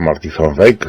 Martie van Wyk.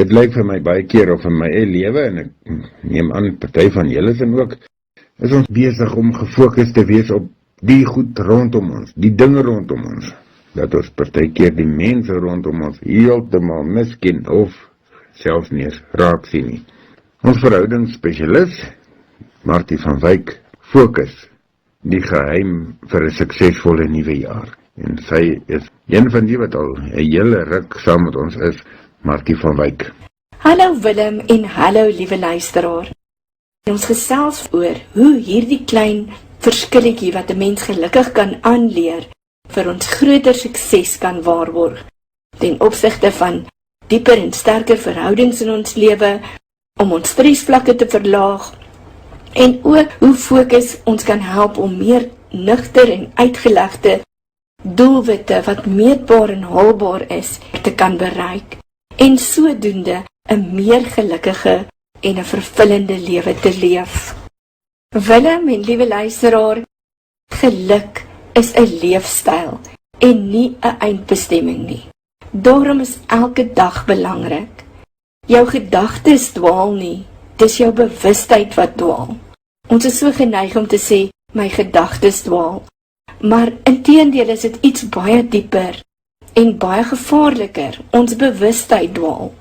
Dit lyk vir my baie keer of in my eie lewe, en ek neem aan, party van julle sin ook, is ons besig om gefokus te wees op die goed rondom ons, die dinge rondom ons, dat ons party keer die mense rondom ons heeltemal misken, of selfs nie eens raak sien nie. Ons verhoudingsspesialist, Martie van Wyk, fokus die geheim vir 'n suksesvolle nuwe jaar. En sy is een van die wat al 'n hele ruk saam met ons is, Martie van Wyk. Hallo Willem en hallo liewe luisteraar. Ons gesels oor hoe hierdie klein verskilletjie wat 'n mens gelukkig kan aanleer vir ons groter sukses kan waarborg ten opsigte van dieper en sterker verhoudings in ons lewe, om ons stresvlakke te verlaag en ook hoe fokus ons kan help om meer nugter en uitgelegde doelwitte wat meetbaar en haalbaar is te kan bereik en sodoende 'n meer gelukkige en 'n vervullende lewe te leef. Willem en liewe luisteraar, geluk is 'n leefstyl en nie 'n eindbestemming nie. Daarom is elke dag belangrik. Jou gedagtes dwaal nie, dis jou bewustheid wat dwaal. Ons is so geneig om te sê, my gedagtes dwaal, maar inteendeel is dit iets baie dieper en baie gevaarliker, ons bewustheid dwaal.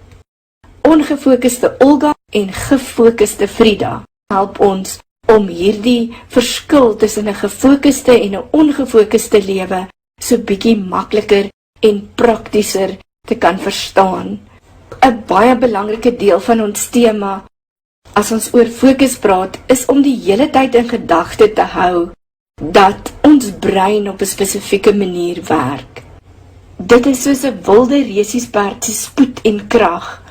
Ongefokuste Olga en gefokuste Frida help ons om hierdie verskil tussen 'n gefokuste en 'n ongefokuste lewe so bietjie makliker en praktischer te kan verstaan. 'n Baie belangrike deel van ons tema, as ons oor fokus praat, is om die hele tyd in gedagte te hou dat ons brein op 'n spesifieke manier werk. Dit is soos 'n wilde resiesperd se spoed en krag,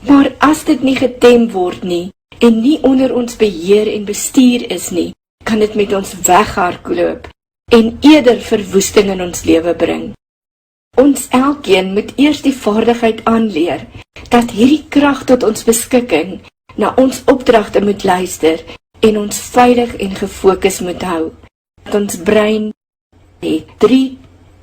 maar as dit nie getem word nie, en nie onder ons beheer en bestuur is nie, kan dit met ons weghardloop en eerder verwoesting in ons lewe bring. Ons elkeen moet eers die vaardigheid aanleer, dat hierdie krag tot ons beskikking na ons opdragte moet luister en ons veilig en gefokus moet hou. Dat ons brein het 3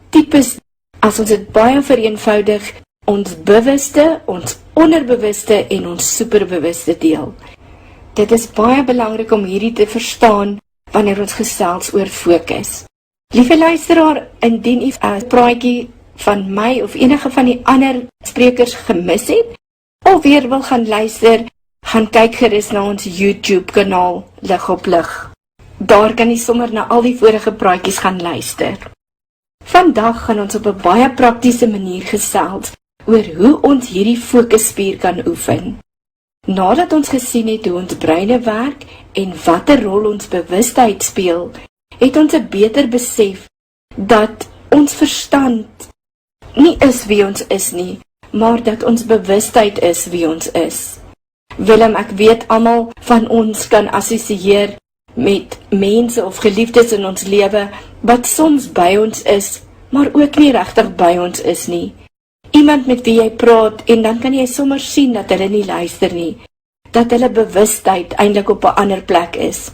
tipes, as ons dit baie vereenvoudig, ons bewuste, ons onderbewuste en ons superbewuste deel. Dit is baie belangrik om hierdie te verstaan wanneer ons gesels oor fokus. Liewe luisteraar, indien u 'n praatjie van my of enige van die ander sprekers gemis het, of weer wil gaan luister, gaan kyk gerus na ons YouTube kanaal Lig op Lig. Daar kan jy sommer na al die vorige praatjies gaan luister. Vandag gaan ons op 'n baie praktiese manier gesels oor hoe ons hierdie fokusspier kan oefen. Nadat ons gesien het hoe ons breine werk en watter rol ons bewustheid speel, het ons 'n beter besef dat ons verstand nie is wie ons is nie, maar dat ons bewustheid is wie ons is. Willem, ek weet almal van ons kan assosieer met mense of geliefdes in ons lewe wat soms by ons is, maar ook nie regtig by ons is nie. Iemand met wie jy praat en dan kan jy sommer sien dat hulle nie luister nie, dat hulle bewustheid eintlik op 'n ander plek is.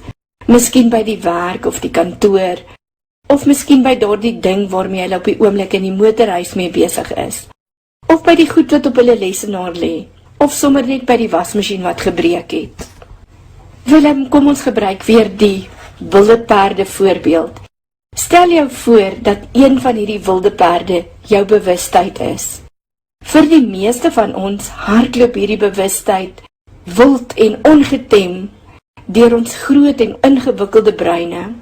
Miskien by die werk of die kantoor, of miskien by daardie ding waarmee hulle op die oomblik in die motorhuis mee besig is, of by die goed wat op hulle lesenaar lê, of sommer net by die wasmasjien wat gebreek het. Willem, kom ons gebruik weer die wilde perde voorbeeld. Stel jou voor dat een van hierdie wilde perde jou bewustheid is. Vir die meeste van ons hardloop hierdie bewustheid wild en ongetem deur ons groot en ingewikkelde breine.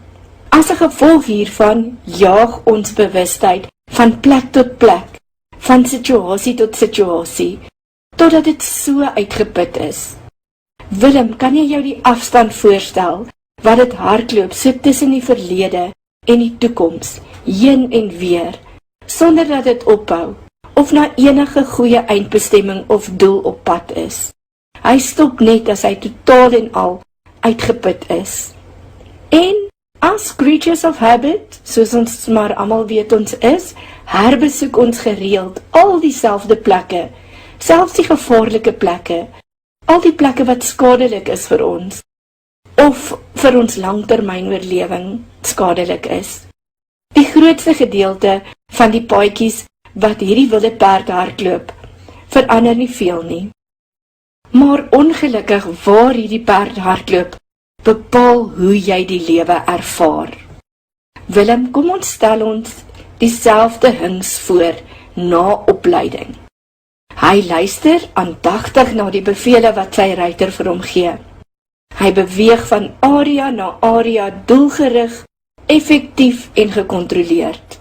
As 'n gevolg hiervan jaag ons bewustheid van plek tot plek, van situasie tot situasie, totdat dit so uitgeput is. Willem, kan jy jou die afstand voorstel wat het hardloop so tussen die verlede en die toekoms, heen en weer, sonder dat het ophou, of na enige goeie eindbestemming of doel op pad is. Hy stop net as hy totaal en al uitgeput is. En as creatures of habit, soos ons maar almal weet ons is, herbesoek ons gereeld al dieselfde plekke, selfs die gevaarlike plekke, al die plekke wat skadelik is vir ons, of vir ons langtermynoorlewing skadelik is. Die grootste gedeelte van die paadjies wat hierdie wilde perd hardloop, verander nie veel nie. Maar ongelukkig waar hierdie perd hardloop, bepaal hoe jy die lewe ervaar. Willem, kom ons stel ons dieselfde hings voor na opleiding. Hy luister aandagtig na die bevele wat sy ruiter vir hom gee. Hy beweeg van area na area doelgerig, effektief en gecontroleerd.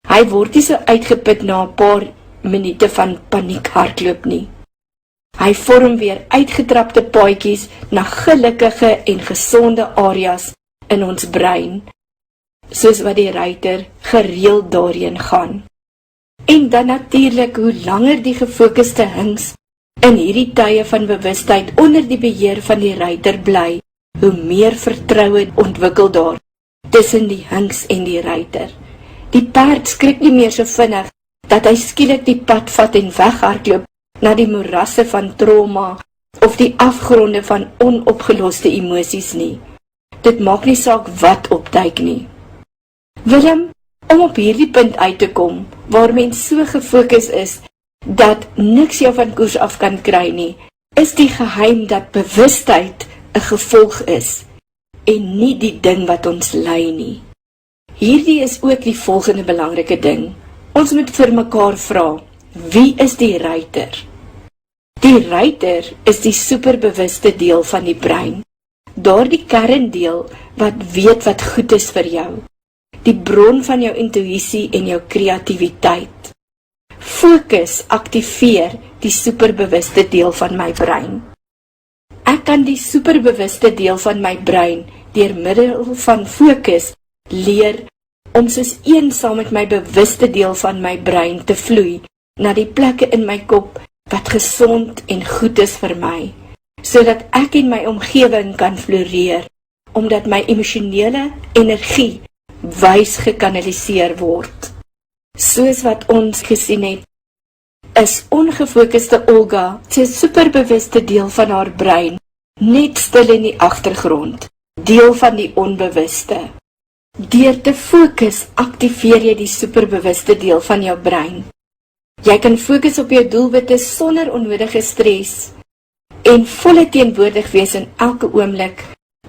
Hy word nie so uitgeput na 'n paar minute van paniek hardloop nie. Hy vorm weer uitgetrapte paadjies na gelukkige en gesonde areas in ons brein, soos wat die ruiter gereeld daarheen gaan. En dan natuurlik, hoe langer die gefokuste hings in hierdie tye van bewustheid onder die beheer van die ruiter bly, hoe meer vertroue ontwikkel daar tussen die hings en die ruiter. Die perd skrik nie meer so vinnig dat hy skielik die pad vat en weghardloop na die morasse van trauma of die afgronde van onopgeloste emosies nie. Dit maak nie saak wat opduik nie. Willem, om op hierdie punt uit te kom, waar mens so gefokus is, dat niks jou van koers af kan kry nie, is die geheim dat bewustheid 'n gevolg is, en nie die ding wat ons lei nie. Hierdie is ook die volgende belangrike ding. Ons moet vir mekaar vra, wie is die ruiter? Die ruiter is die superbewuste deel van die brein, daardie kerndeel wat weet wat goed is vir jou, die bron van jou intuïsie en jou kreatiwiteit. Fokus aktiveer die superbewuste deel van my brein. Ek kan die superbewuste deel van my brein deur middel van fokus leer om soos een saam met my bewuste deel van my brein te vloei na die plekke in my kop wat gesond en goed is vir my, sodat ek en my omgewing kan floreer, omdat my emosionele energie wys gekanaliseer word. Soos wat ons gesien het, is ongefokuste Olga sy superbewuste deel van haar brein net stil in die agtergrond, deel van die onbewuste. Deur te fokus aktiveer jy die superbewuste deel van jou brein. Jy kan fokus op jou doelwitte sonder onnodige stres en volle teenwoordig wees in elke oomblik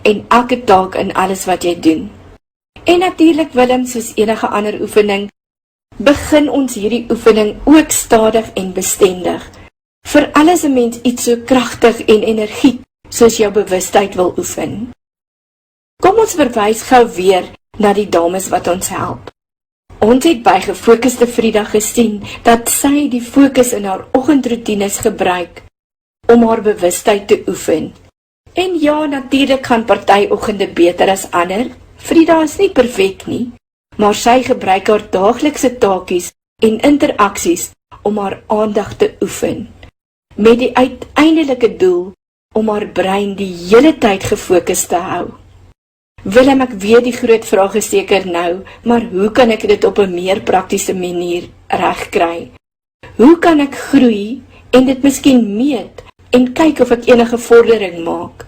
en elke taak in alles wat jy doen. En natuurlik, Willem, soos enige ander oefening, begin ons hierdie oefening ook stadig en bestendig. Vir alles 'n mens iets so kragtig en energiek soos jou bewustheid wil oefen. Kom ons verwys gou weer na die dames wat ons help. Ons het by Gefokuste Vrydag gesien dat sy die fokus in haar oggendroetines gebruik om haar bewustheid te oefen. En ja, natuurlik gaan party oggende beter as ander. Vrydag is nie perfek nie, maar sy gebruik haar daaglikse taakies en interaksies om haar aandag te oefen, met die uiteindelike doel om haar brein die hele tyd gefokus te hou. Willem, ek weet die groot vraag is seker nou, maar hoe kan ek dit op 'n meer praktiese manier regkry? Hoe kan ek groei en dit miskien meet en kyk of ek enige vordering maak?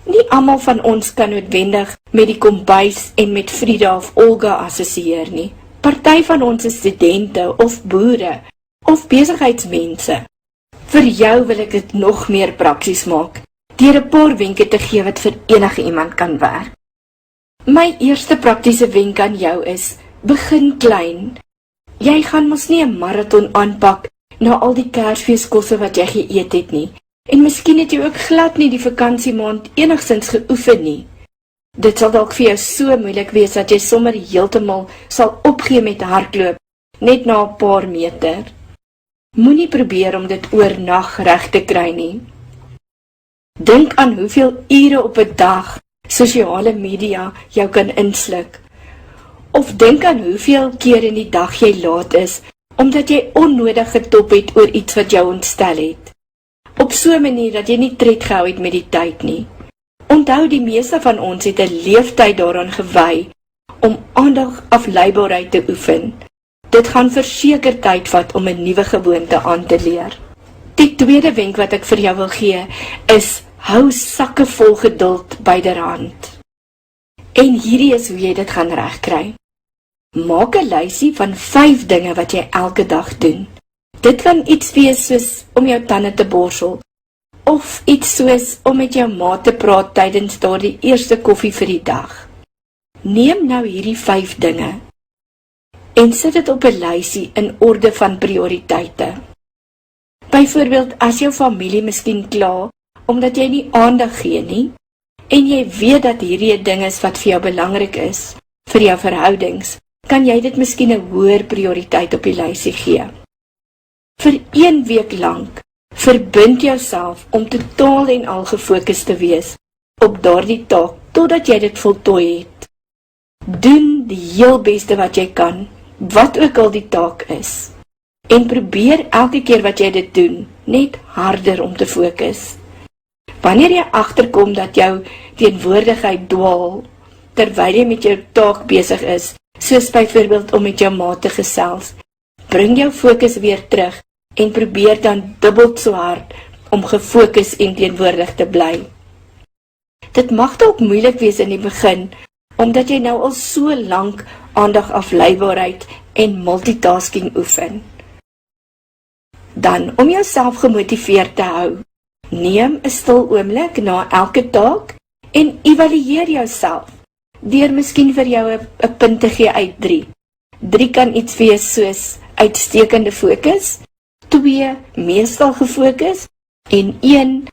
Nie almal van ons kan noodwendig met die kombuis en met Frida of Olga assosieer nie. Party van ons is studente of boere of besigheidsmense. Vir jou wil ek dit nog meer prakties maak, deur 'n paar wenke te gee wat vir enige iemand kan werk. My eerste praktiese wenk aan jou is, begin klein. Jy gaan mos nie 'n marathon aanpak na al die Kersfeeskosse wat jy geëet het nie. En miskien het jy ook glad nie die vakansiemaand enigstens geoefen nie. Dit sal dalk vir jou so moeilik wees dat jy sommer heeltemal sal opgee met hardloop, net na 'n paar meter. Moenie probeer om dit oornag reg te kry nie. Dink aan hoeveel ure op 'n dag sosiale media jou kan insluk. Of dink aan hoeveel keer in die dag jy laat is, omdat jy onnodig getop het oor iets wat jou ontstel het. Op so 'n manier dat jy nie tred gehou het met die tyd nie. Onthou, die meeste van ons het 'n leeftyd daaraan gewy om aandagafleibaarheid te oefen. Dit gaan verseker tyd vat om 'n nuwe gewoonte aan te leer. Die tweede wenk wat ek vir jou wil gee is, hou sakke vol geduld byderhand. En hierdie is hoe jy dit gaan regkry. Maak 'n lysie van 5 dinge wat jy elke dag doen. Dit kan iets wees soos om jou tande te borsel, of iets soos om met jou maat te praat tydens daardie eerste koffie vir die dag. Neem nou hierdie 5 dinge en sit dit op 'n lysie in orde van prioriteite. Byvoorbeeld, as jou familie miskien kla, omdat jy nie aandag gee nie, en jy weet dat hierdie 'n ding is wat vir jou belangrik is, vir jou verhoudings, kan jy dit miskien 'n hoër prioriteit op die lysie gee. Vir 1 week lank, verbind jouself om totaal en al gefokus te wees op daardie taak, totdat jy dit voltooi het. Doen die heel beste wat jy kan, wat ook al die taak is. En probeer elke keer wat jy dit doen, net harder om te fokus. Wanneer jy agterkom dat jou teenwoordigheid dwaal, terwyl jy met jou taak besig is, soos byvoorbeeld om met jou maat te gesels, bring jou fokus weer terug en probeer dan dubbel so hard om gefokus en teenwoordig te bly. Dit mag dalk moeilik wees in die begin, omdat jy nou al so lank aandagafleibaarheid en multitasking oefen. Dan, om jouself gemotiveerd te hou, neem 'n stil oomblik na elke taak en evalueer jouself, deur miskien vir jou 'n punt te gee uit 3. 3 kan iets wees soos uitstekende fokus, 2 meestal gefokus en 1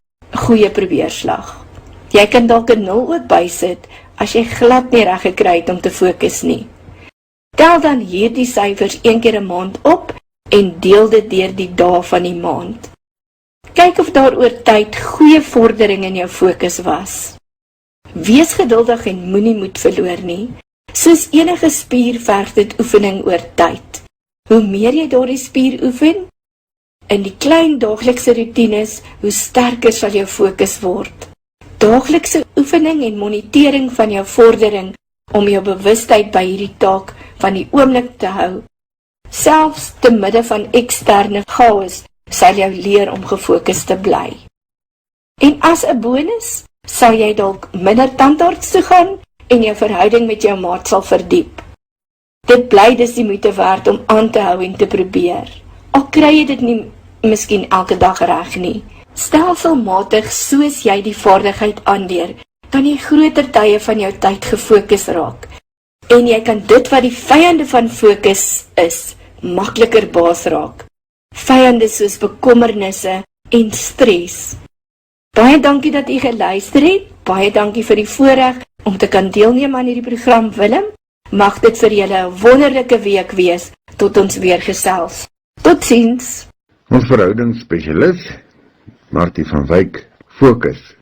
goeie probeerslag. Jy kan dalk 'n 0 ook bysit as jy glad nie reg gekry het om te fokus nie. Tel dan hierdie syfers 1 keer 'n maand op en deel dit deur die dae van die maand. Kyk of daar oor tyd goeie vordering in jou fokus was. Wees geduldig en moenie moed verloor nie. Soos enige spier verg dit oefening oor tyd. Hoe meer jy daardie spier oefen, in die klein daaglikse roetines, hoe sterker sal jou fokus word. Daaglikse oefening en monitering van jou vordering om jou bewustheid by hierdie taak van die oomblik te hou, selfs te midde van eksterne chaos, sal jou leer om gefokus te bly. En as 'n bonus, sal jy dalk minder tandarts toe gaan en jou verhouding met jou maat sal verdiep. Dit bly dus die moeite werd om aan te hou en te probeer. Al kry jy dit nie miskien elke dag reg nie. Stelselmatig soos jy die vaardigheid aanleer, kan jy groter tye van jou tyd gefokus raak. En jy kan dit wat die vyande van fokus is, makliker baas raak. Vyande soos bekommernisse en stres. Baie dankie dat u geluister het, baie dankie vir die voorreg om te kan deelneem aan hierdie program, Willem. Mag dit vir julle 'n wonderlike week wees, tot ons weer gesels. Totsiens. Ons verhoudingsspesialis, Martie van Wyk, Fokus.